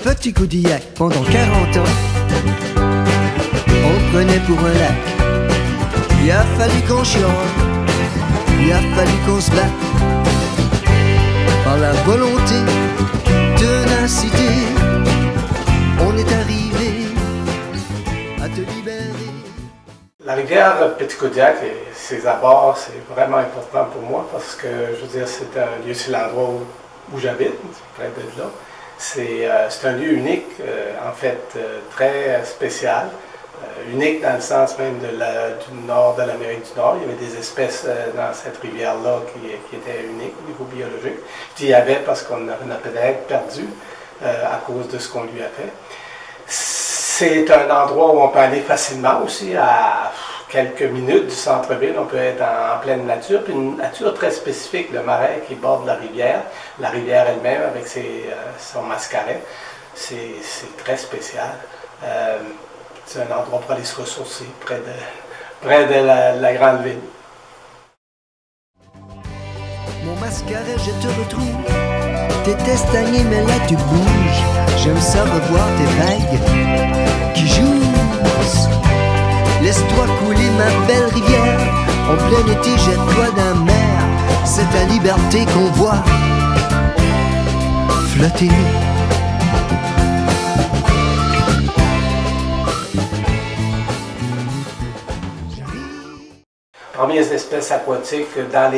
Petit Coudillac, pendant 40 ans, on prenait pour un lac. Il a fallu qu'on chiale, il a fallu qu'on se batte. Par la volonté, ténacité, on est arrivé à te libérer. La rivière Petit Coudillac et ses abords, c'est vraiment important pour moi parce que, je veux dire, c'est un lieu, c'est l'endroit où j'habite, près de là. C'est un lieu unique, en fait, très spécial. Unique dans le sens même du nord de l'Amérique du Nord. Il y avait des espèces dans cette rivière-là qui étaient uniques au niveau biologique. Je dis il y avait parce qu'on a peut-être perdu à cause de ce qu'on lui a fait. C'est un endroit où on peut aller facilement aussi, à quelques minutes du centre-ville. On peut être en pleine nature, puis une nature très spécifique, le marais qui borde la rivière elle-même avec son mascaret. C'est très spécial. C'est un endroit pour aller se ressourcer près de la grande ville. Mon mascaret, je te retrouve. T'es testagné, mais là tu bouges. J'aime ça revoir tes vagues qui jouent. Laisse-toi couler, ma belle rivière. En plein été, jette-toi dans la mer. C'est ta liberté qu'on voit flotter. Premières espèces aquatiques dans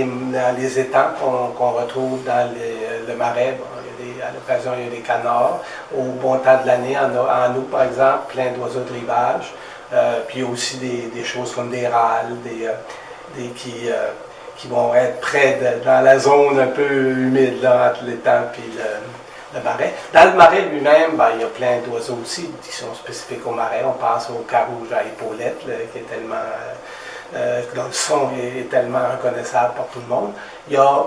les étangs qu'on retrouve dans le marais. Bon, à l'occasion, il y a des canards. Au bon temps de l'année, en août, par exemple, plein d'oiseaux de rivage. Puis il y a aussi des choses comme des râles, qui vont être près dans la zone un peu humide là, entre l'étang et le marais. Dans le marais lui-même, ben, il y a plein d'oiseaux aussi qui sont spécifiques au marais. On pense au carouge à épaulettes, là, qui est tellement... dont le son est tellement reconnaissable par tout le monde. Il y a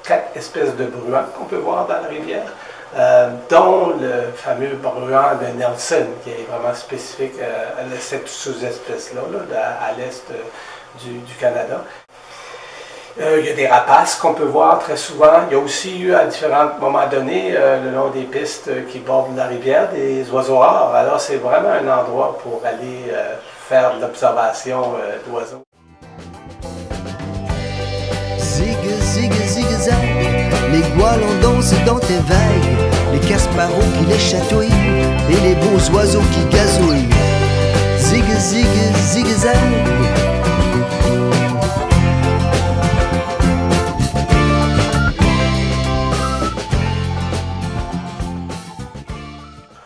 4 espèces de bruants qu'on peut voir dans la rivière, dont le fameux bruant de Nelson, qui est vraiment spécifique à cette sous-espèce-là, à l'est du Canada. Il y a des rapaces qu'on peut voir très souvent. Il y a aussi eu, à différents moments donnés, le long des pistes qui bordent la rivière, des oiseaux rares. Alors, c'est vraiment un endroit pour aller faire de l'observation d'oiseaux. Zig, zig, zig, zag, les goélands dansent dans tes vagues, les casparos qui les chatouillent et les beaux oiseaux qui gazouillent. Zig, zig, zig, zag.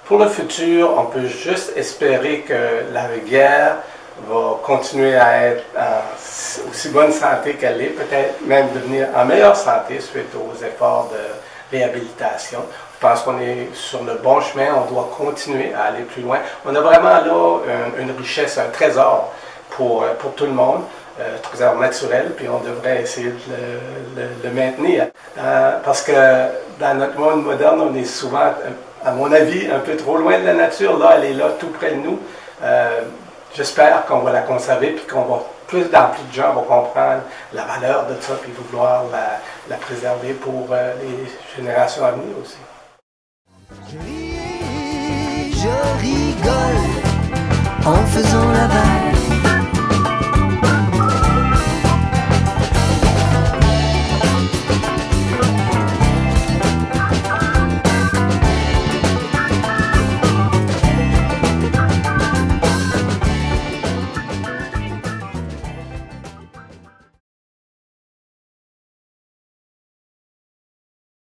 Pour le futur, on peut juste espérer que la rivière va continuer à être en aussi bonne santé qu'elle est, peut-être même devenir en meilleure santé suite aux efforts de réhabilitation. Je pense qu'on est sur le bon chemin, on doit continuer à aller plus loin. On a vraiment là une richesse, un trésor pour tout le monde, trésor naturel, puis on devrait essayer de le maintenir. Parce que dans notre monde moderne, on est souvent, à mon avis, un peu trop loin de la nature. Là, elle est là, tout près de nous. J'espère qu'on va la conserver, puis qu'on va, plus de gens vont comprendre la valeur de ça, puis vouloir la préserver pour les générations à venir aussi. Je rigole en faisant la vague.